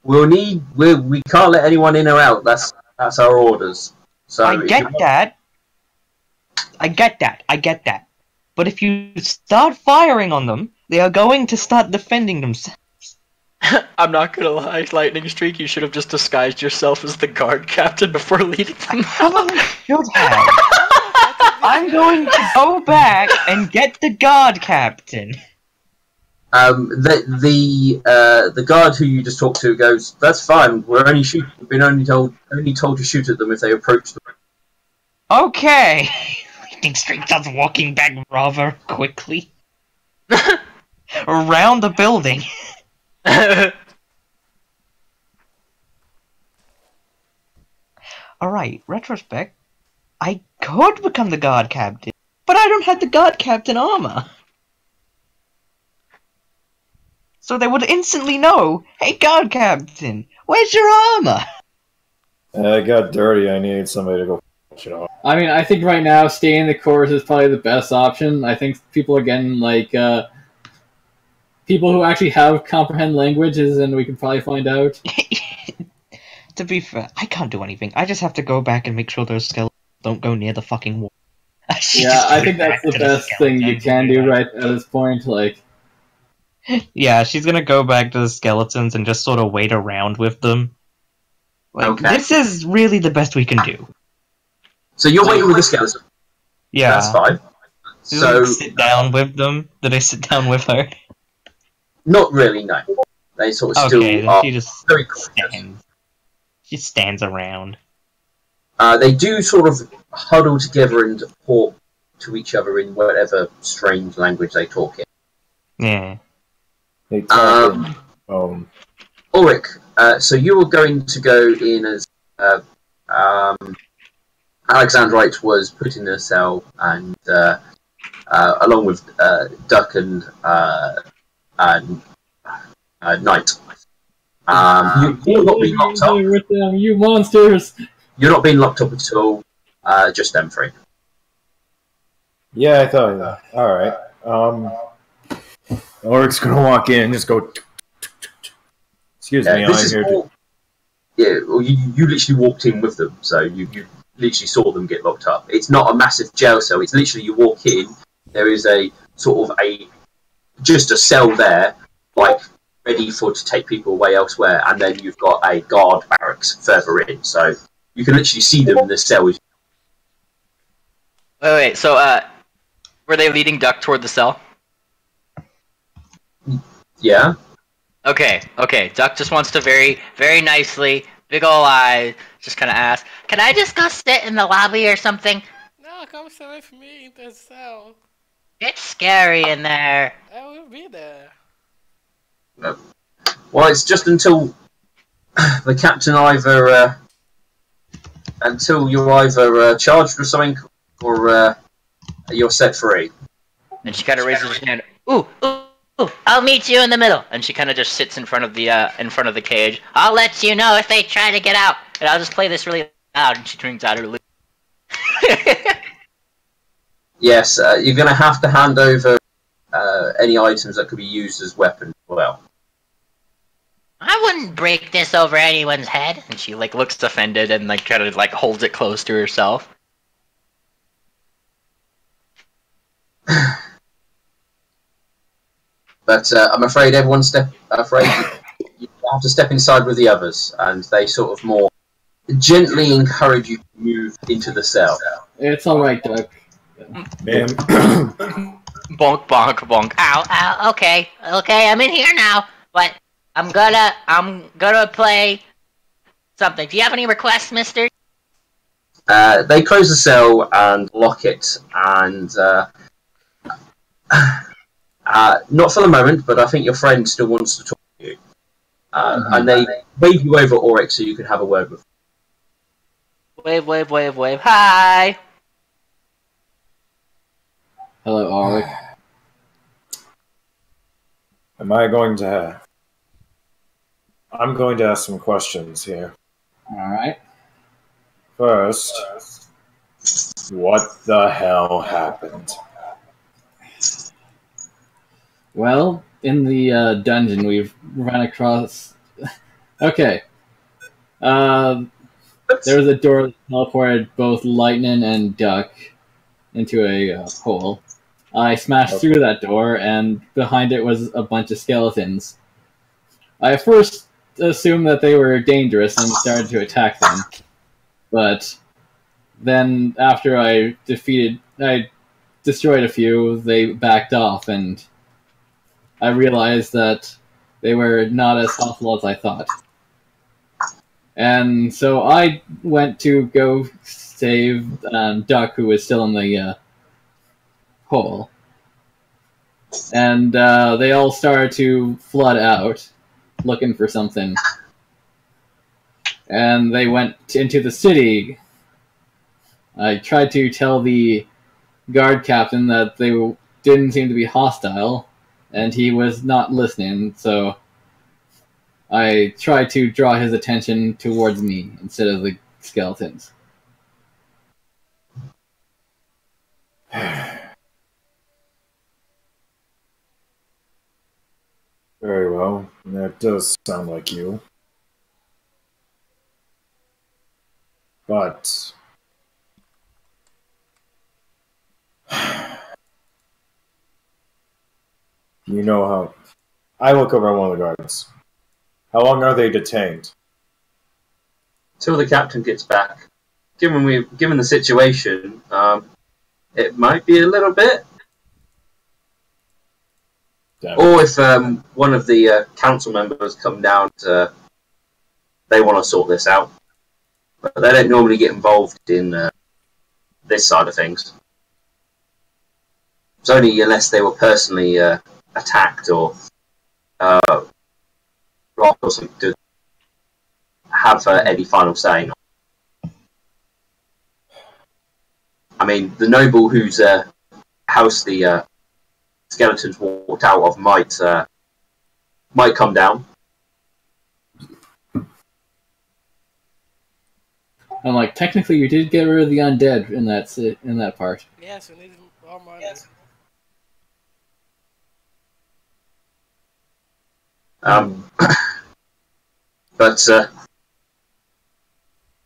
we can't let anyone in or out. That's our orders. So I if get you- that. I get that. But if you start firing on them, they are going to start defending themselves. I'm not gonna lie, Lightning Streak, you should have just disguised yourself as the guard captain before leading them out. Probably should have. I'm going to go back and get the guard captain. The guard who you just talked to goes, "That's fine. We're only shooting. We've been only told to shoot at them if they approach them." Okay. Lightning Streak starts walking back rather quickly. Around the building. Alright, retrospect. I could become the guard captain, but I don't have the guard captain armor. So they would instantly know, hey guard captain, where's your armor? I got dirty. I need somebody to go fetch it off. I mean, I think right now staying the course is probably the best option. I think people are getting, like, people who actually have comprehend languages, and we can probably find out. To be fair, I can't do anything. I just have to go back and make sure those skeletons don't go near the fucking wall. Yeah, I think that's the best thing you can do right at this point. Like, Yeah, she's gonna go back to the skeletons and just sort of wait around with them. Like, Okay. this is really the best we can do. So you're waiting with the skeleton. Yeah. That's fine. She's So like, sit down with them. Did I sit down with her? not really. No, they sort of Okay, still then are she just very cautious. stands. She stands around. They do sort of huddle together and talk to each other in whatever strange language they talk in. Yeah. They talk Ulrich, so you were going to go in as Alexandrite was put in a cell, and along with Duck and Knight. You're not being locked up. with them, you monsters! You're not being locked up at all. Just them three. Yeah, I thought that. Alright. Ulrich's gonna walk in and just go. Excuse me, This I'm is here. all, yeah, well, you literally walked in with them, so you literally saw them get locked up. It's not a massive jail cell. It's literally you walk in. There is a sort of just a cell there, like ready to take people away elsewhere, and then you've got a guard barracks further in. So you can literally see them in the cell. Wait, so, were they leading Duck toward the cell? Yeah. Okay. Duck just wants to very, very nicely, big ol' eyes, just kind of ask, Can I just go sit in the lobby or something? No, come sit with me in the cell. It's scary in there. I will be there. Well, it's just until the captain either until you're either charged with something or you're set free. And she kind of raises her hand. Ooh, ooh, ooh! I'll meet you in the middle. And she kind of just sits in front of the cage. I'll let you know if they try to get out. And I'll just play this really loud. And she turns out her lute. Yes, you're going to have to hand over any items that could be used as weapons as well. I wouldn't break this over anyone's head. And she like looks offended and like kind of like holds it close to herself. But I'm afraid you have to step inside with the others, and they sort of more gently encourage you to move into the cell. It's alright, Doug. Ma'am. Bonk, bonk, bonk. Ow, ow, okay, I'm in here now, but I'm gonna play something. Do you have any requests, mister? They close the cell and lock it, and not for the moment, but I think your friend still wants to talk to you. And they wave you over Oryx so you can have a word with him. Wave, wave, wave, wave. Hi! Hello, Auric. I'm going to ask some questions here. Alright. First, what the hell happened? Well, in the dungeon, we've run across... Okay. There was a door that teleported both Lightning and Duck into a hole. I smashed through that door, and behind it was a bunch of skeletons. I first assumed that they were dangerous and started to attack them. But then, after I destroyed a few, they backed off, and I realized that they were not as hostile as I thought. And so I went to go save Duck, who was still in the hole. And they all started to flood out, looking for something. And they went into the city. I tried to tell the guard captain that they didn't seem to be hostile, and he was not listening, so I tried to draw his attention towards me instead of the skeletons. Very well. That does sound like you. But... you know how... I look over at one of the guards. How long are they detained? Till the captain gets back. Given the situation, it might be a little bit. Damn. Or if one of the council members come down they want to sort this out. But they don't normally get involved in this side of things. It's only unless they were personally attacked or robbed or something to have any final say. I mean, the noble whose house the skeletons walked out of might come down. I'm like, technically, you did get rid of the undead in that part. Yes, we need more money. Yes. But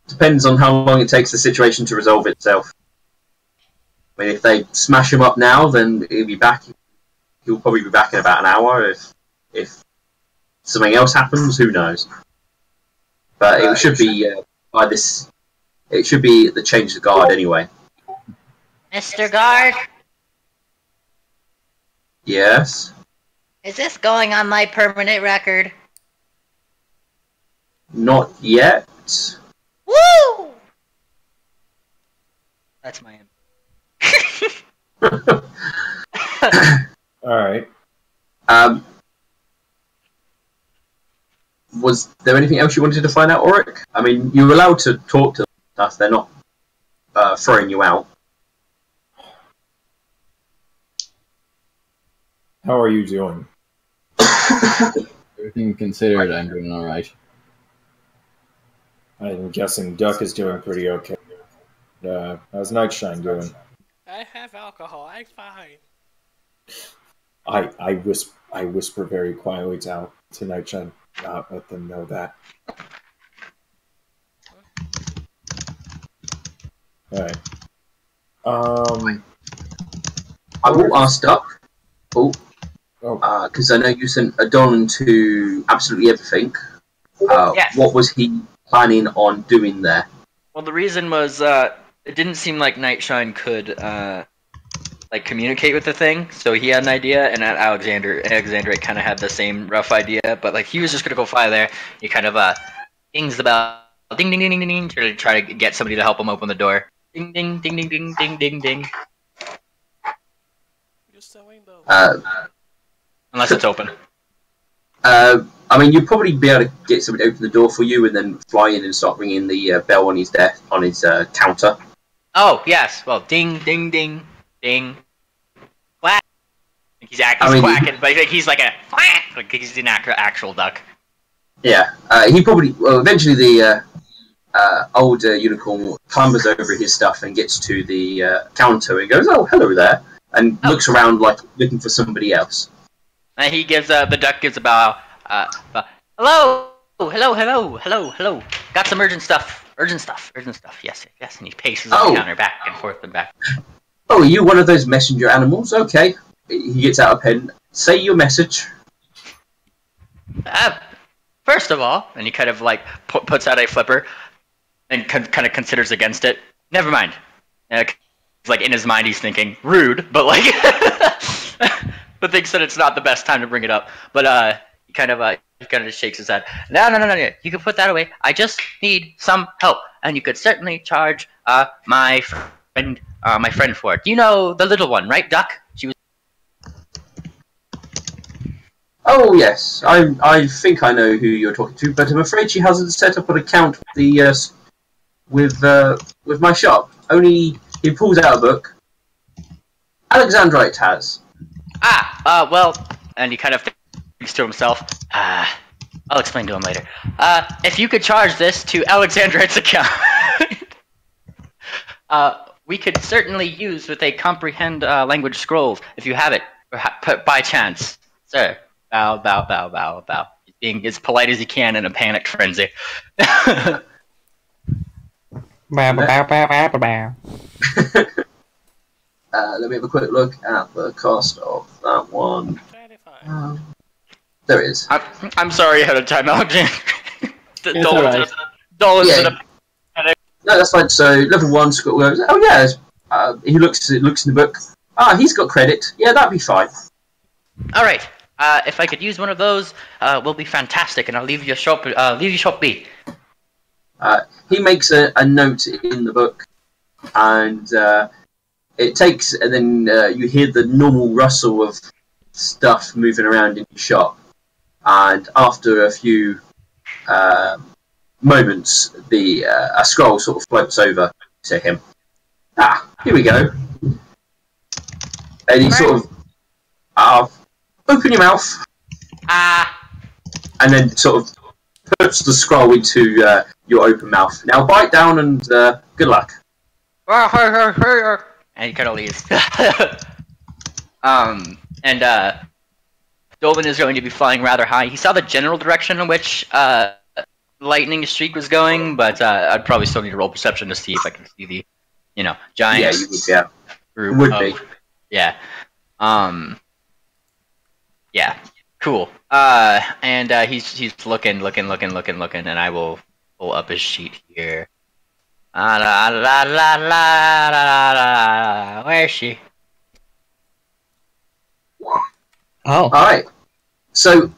depends on how long it takes the situation to resolve itself. I mean, if they smash him up now, then he'll be back. He'll probably be back in about an hour. If something else happens, who knows? But it should be by this. It should be the change of guard anyway. Mr. Guard, Yes. is this going on my permanent record? Not yet. Woo! That's my end. Alright. Was there anything else you wanted to find out, Auric? I mean, you're allowed to talk to us. They're not throwing you out. How are you doing? Everything considered, I'm doing alright. I'm guessing Duck is doing pretty okay. How's Nightshine doing? I have alcohol. I'm fine. I whisper very quietly to Nightshine, not let them know that. Alright. I will ask Duck. Oh. Because I know you sent a Dolan to absolutely everything. Yes. What was he planning on doing there? Well, the reason was it didn't seem like Nightshine could like communicate with the thing, so he had an idea, and Alexander kind of had the same rough idea, but like he was just gonna go fly there. He kind of dings the bell, ding ding ding ding ding, to try to get somebody to help him open the door. Ding ding ding ding ding ding ding ding. Use the window. Unless it's open. I mean, you'd probably be able to get somebody to open the door for you, and then fly in and start ringing the bell on his desk on his counter. Oh yes, well, ding ding ding ding. Quack. He's quacking, but he's like a quack, like he's an actual duck. Yeah, he probably eventually the old unicorn clambers over his stuff and gets to the counter and goes, "Oh, hello there," and looks around like looking for somebody else. And he gives the duck gives a bow. Hello, hello. Got some urgent stuff. Yes. And he paces on the counter back and forth and back. Oh, are you one of those messenger animals? Okay. He gets out a pen. Say your message. First of all, and he kind of like puts out a flipper and kind of considers against it. Never mind. Like in his mind, he's thinking rude, but like, but thinks that it's not the best time to bring it up. But he kind of just shakes his head. No. You can put that away. I just need some help, and you could certainly charge my friend for it. You know the little one, right, Duck? She was. Oh yes, I think I know who you're talking to, but I'm afraid she hasn't set up an account with my shop. Only he pulls out a book. Alexandrite has. Well, and he kind of thinks to himself. I'll explain to him later. If you could charge this to Alexandrite's account, we could certainly use with a comprehend language scrolls if you have it, by chance, sir. Bow. He's being as polite as he can in a panicked frenzy. Bow. Let me have a quick look at the cost of that one. There it is. I'm sorry ahead of time, Alexander. Alright. No, that's fine. So level 1 school goes. Oh yeah. He looks in the book. He's got credit. Yeah, that'd be fine. All right. If I could use one of those, will be fantastic, and I'll leave your shop be. He makes a note in the book, and it takes, and then you hear the normal rustle of stuff moving around in your shop, and after a few moments, a scroll sort of floats over to him. Here we go. And he sort of open your mouth, and then sort of puts the scroll into your open mouth. Now bite down and good luck. And he kind of leaves. And Dolvin is going to be flying rather high. He saw the general direction in which lightning streak was going, but I'd probably still need to roll perception to see if I can see the, giant. Yeah, you would. Yeah, group would be. Yeah. Yeah. Cool. And he's looking, and I will pull up his sheet here. Where is she? Oh. Alright. So,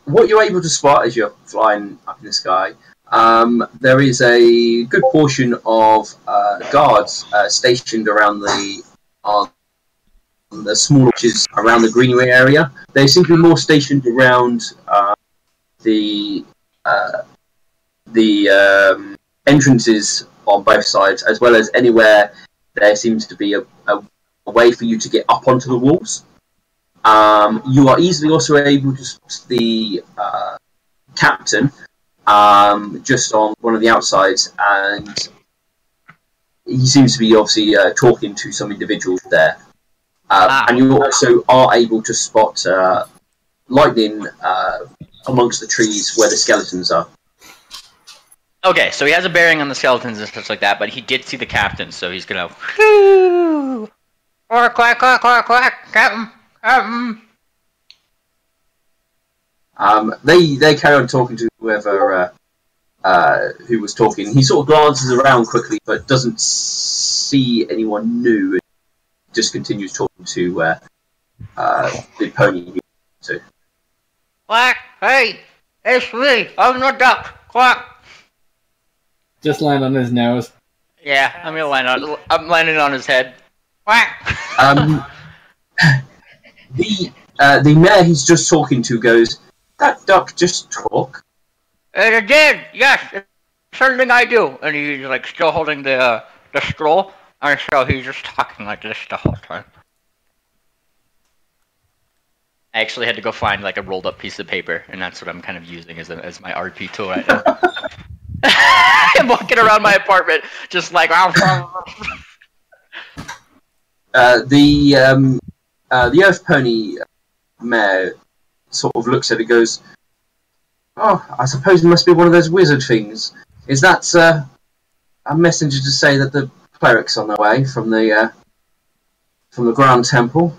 what you're able to spot as you're flying up in the sky, there is a good portion of guards stationed around the the smaller witches around the greenery area. They seem to be more stationed around the entrances on both sides, as well as anywhere there seems to be a way for you to get up onto the walls. You are easily also able to spot the captain just on one of the outsides, and he seems to be obviously talking to some individuals there. And you also are able to spot lightning amongst the trees where the skeletons are. Okay, so he has a bearing on the skeletons and stuff like that, but he did see the captain, so he's gonna. Whoo! Quack, quack, quack, quack, quack, Captain, Captain. They carry on talking to whoever who was talking. He sort of glances around quickly, but doesn't see anyone new. And just continues talking to the pony. To. Quack, hey, it's me, I'm the duck, quack. Just land on his nose. Yeah, I'm landing on his head. Quack. The mayor he's just talking to goes, "That duck just talk?" It did, yes. It's something I do. And he's like still holding the scroll, and so he's just talking like this the whole time. I actually had to go find like a rolled up piece of paper, and that's what I'm kind of using as my RP tool right now. I'm walking around my apartment, just like. The Earth Pony mare sort of looks at it and goes, "Oh, I suppose it must be one of those wizard things. Is that a messenger to say that the cleric's on their way from the Grand Temple?"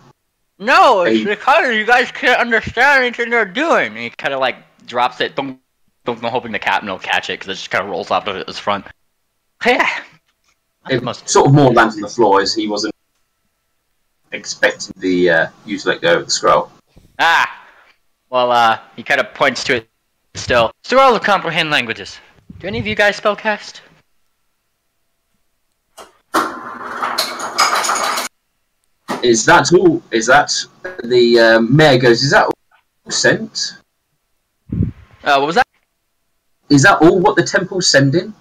No, it's because you guys can't understand anything they're doing. And he kind of like drops it, don't hoping the captain will catch it because it just kind of rolls off of his front. Yeah. It sort of more lands on the floor as he wasn't expecting the you to let go of the scroll. Well, he kind of points to it still. So all to comprehend languages. Do any of you guys spellcast? Is that all? Is that the mayor goes? Is that all sent? What was that? Is that all what the temple's sending?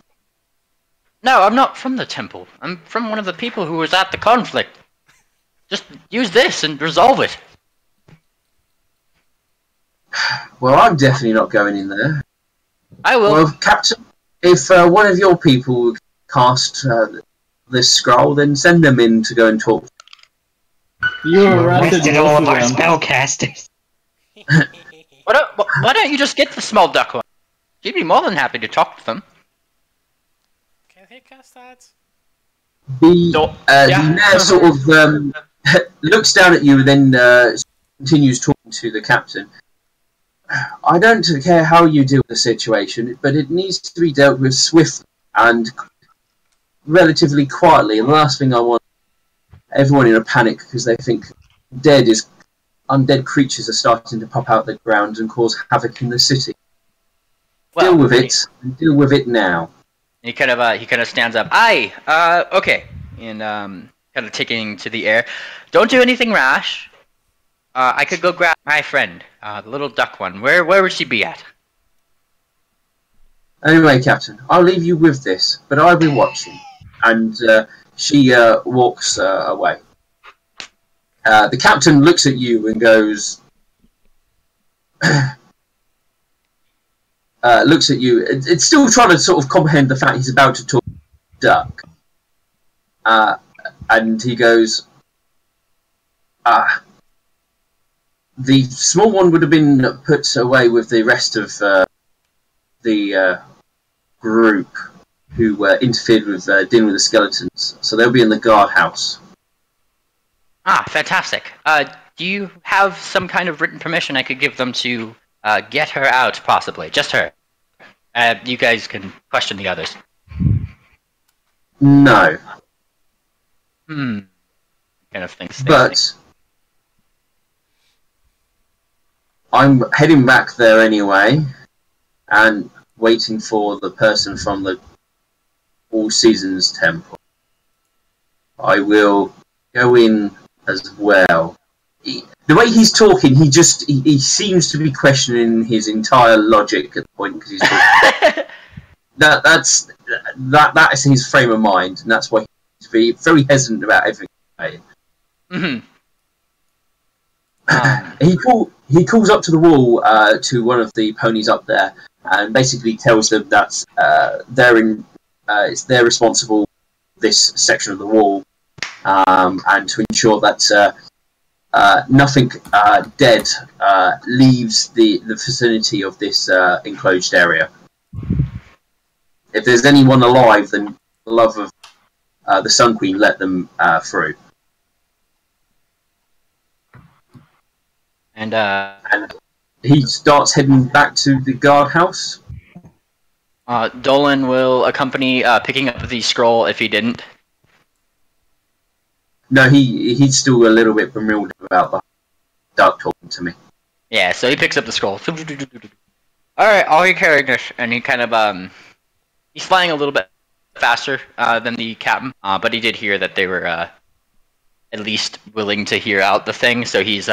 No, I'm not from the temple. I'm from one of the people who was at the conflict. Just use this and resolve it. Well, I'm definitely not going in there. I will. Well, Captain, if one of your people cast this scroll, then send them in to go and talk. You arrested all of our them. spellcasters. Why don't you just get the small duck one? She'd be more than happy to talk to them. Can he cast that? The mayor sort of looks down at you and then continues talking to the captain. I don't care how you deal with the situation, but it needs to be dealt with swiftly and relatively quietly. And the last thing I want, everyone in a panic because they think undead creatures are starting to pop out the ground and cause havoc in the city. Well, deal with it, and deal with it now. He kind of stands up. Aye, okay, and kind of taking to the air. Don't do anything rash. I could go grab my friend, the little duck one. Where would she be at? Anyway, Captain, I'll leave you with this, but I'll be watching. And she walks away. The captain looks at you and goes... looks at you. It's still trying to sort of comprehend the fact he's about to talk to duck. And he goes... the small one would have been put away with the rest of the group who interfered with dealing with the skeletons. So they'll be in the guardhouse. Ah, fantastic. Do you have some kind of written permission I could give them to get her out, possibly? Just her. You guys can question the others. No. Kind of thinks. But I'm heading back there anyway, and waiting for the person from the All Seasons Temple. I will go in as well. The way he's talking, he seems to be questioning his entire logic at the point because he's talking. that is his frame of mind, and that's why he's very hesitant about everything. Mm-hmm. He calls up to the wall to one of the ponies up there, and basically tells them that they're responsible for this section of the wall, and to ensure that nothing dead leaves the vicinity of this enclosed area. If there's anyone alive, then for the love of the Sun Queen, let them through. And he starts heading back to the guardhouse. Dolan will accompany picking up the scroll if he didn't. No, he's still a little bit bewildered about the duck talking to me. Yeah, so he picks up the scroll. Alright, I'll be carrying this. And he kind of, he's flying a little bit faster than the captain, but he did hear that they were at least willing to hear out the thing, so he's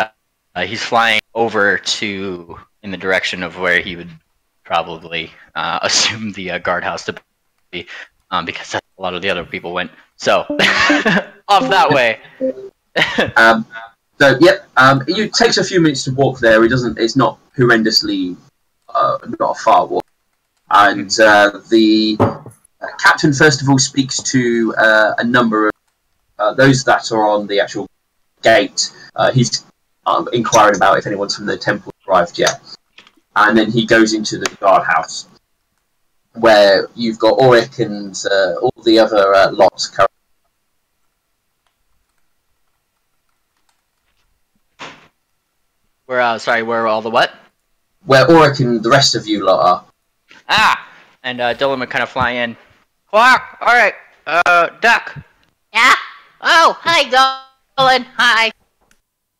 flying over to in the direction of where he would probably assume the guardhouse to be, because that's a lot of the other people went. So off that way. So yep, it takes a few minutes to walk there. It's not horrendously not a far walk, and the captain first of all speaks to a number of those that are on the actual gate. He's inquiring about if anyone's from the temple arrived yet, and then he goes into the guardhouse where you've got Auric and all the other lots. Where are all the what? Where Auric and the rest of you lot are. Ah! And Dylan would kind of fly in. Quark! Alright, Duck! Yeah? Oh, hi, Dolan. Hi.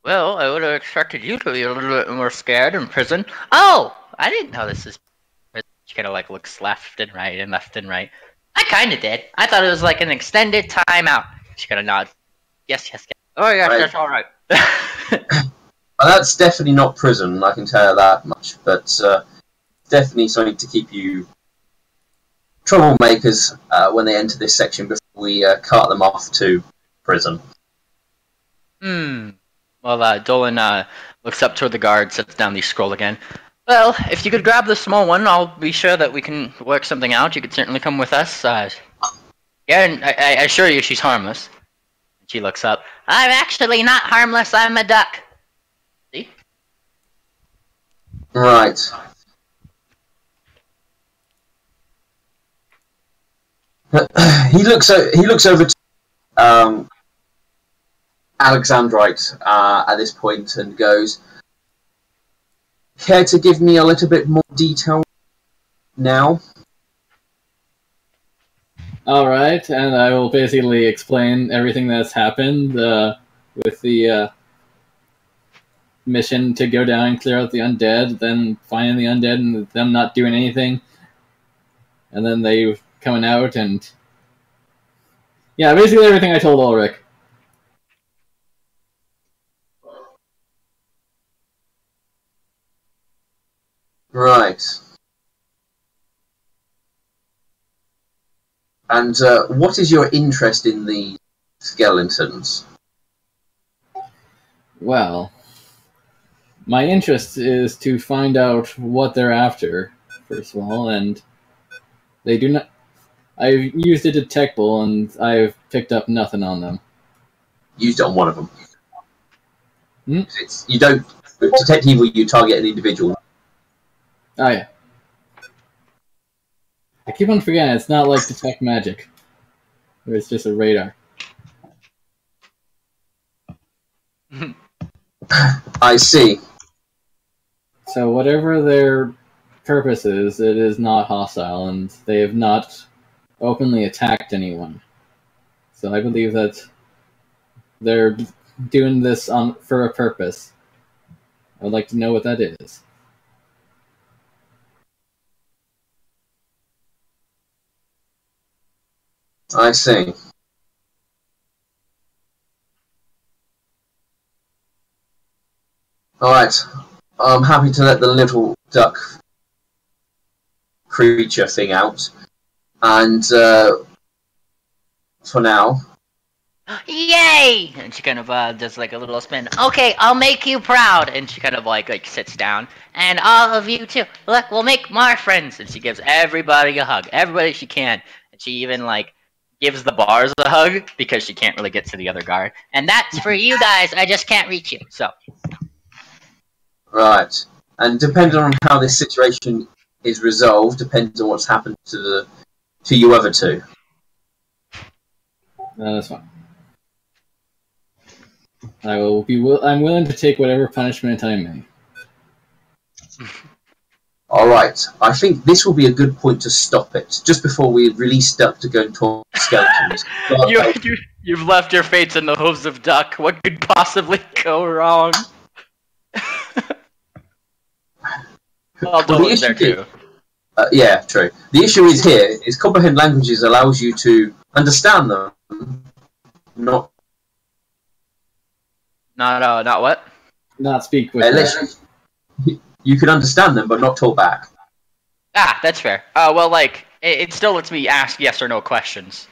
Well, I would have expected you to be a little bit more scared in prison. Oh! I didn't know this is prison. She kind of like looks left and right and left and right. I kind of did. I thought it was like an extended timeout. She kind of nods. Yes. Oh, yes, Right. that's alright. Well, that's definitely not prison, I can tell you that much, but definitely something to keep you troublemakers when they enter this section before we cart them off to prison. Well, Dolan looks up toward the guard, sets down the scroll again. Well, if you could grab the small one, I'll be sure that we can work something out. You could certainly come with us. Yeah, and I assure you she's harmless. She looks up. I'm actually not harmless. I'm a duck. See? Right. He looks over to Alexandrite at this point and goes, care to give me a little bit more detail now? Alright, and I will basically explain everything that's happened with the mission to go down and clear out the undead, then finding the undead and them not doing anything, and then they coming out and... Yeah, basically everything I told Ulrich. Right. And what is your interest in the skeletons? Well, my interest is to find out what they're after, first of all, and they do not... I've used a detectable and I've picked up nothing on them. Used it on one of them. Hmm? You don't detect evil. You target an individual. Oh yeah. I keep on forgetting it's not like detect magic, where it's just a radar. I see. So whatever their purpose is, it is not hostile, and they have not openly attacked anyone. So I believe that they're doing this for a purpose. I would like to know what that is. I see. Alright. I'm happy to let the little duck creature thing out. And for now. Yay! And she kind of does like a little spin. Okay, I'll make you proud. And she kind of like sits down. And all of you too. Look, we'll make more friends. And she gives everybody a hug. Everybody she can. And she even like gives the bars a hug because she can't really get to the other guard. And that's for you guys. I just can't reach you. So. Right. And depending on how this situation is resolved, depends on what's happened to you other two. That's fine. I'm willing to take whatever punishment I may. Alright, I think this will be a good point to stop it, just before we release Duck to go and talk to skeletons. You've left your fates in the hooves of Duck. What could possibly go wrong? Well, the issue too. Yeah, true. The issue is here is comprehend languages allows you to understand them, not what? Not speak with them. You can understand them, but not talk back. Ah, that's fair. Well, like, it still lets me ask yes or no questions.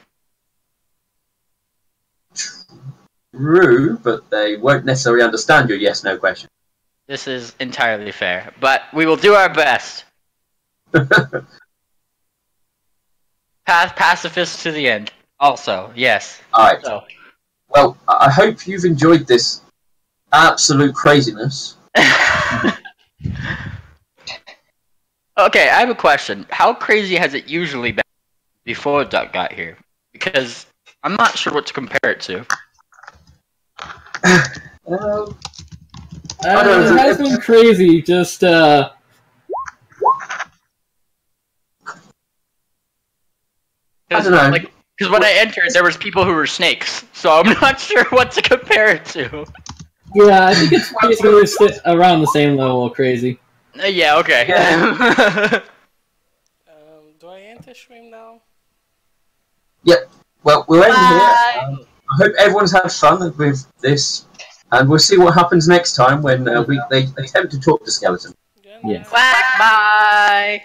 True, but they won't necessarily understand your yes/no question. This is entirely fair, but we will do our best. Pacifist to the end. Also, yes. Alright. So. Well, I hope you've enjoyed this absolute craziness. Okay, I have a question. How crazy has it usually been before Duck got here? Because I'm not sure what to compare it to. It has been crazy, just, Because when I entered, there was people who were snakes, so I'm not sure what to compare it to. Yeah, I think it's basically around the same level of crazy. Yeah, okay. Do I end the stream now? Yep. Well, we'll end here. I hope everyone's had fun with this, and we'll see what happens next time when they attempt to talk to Skeleton. Yes. Bye.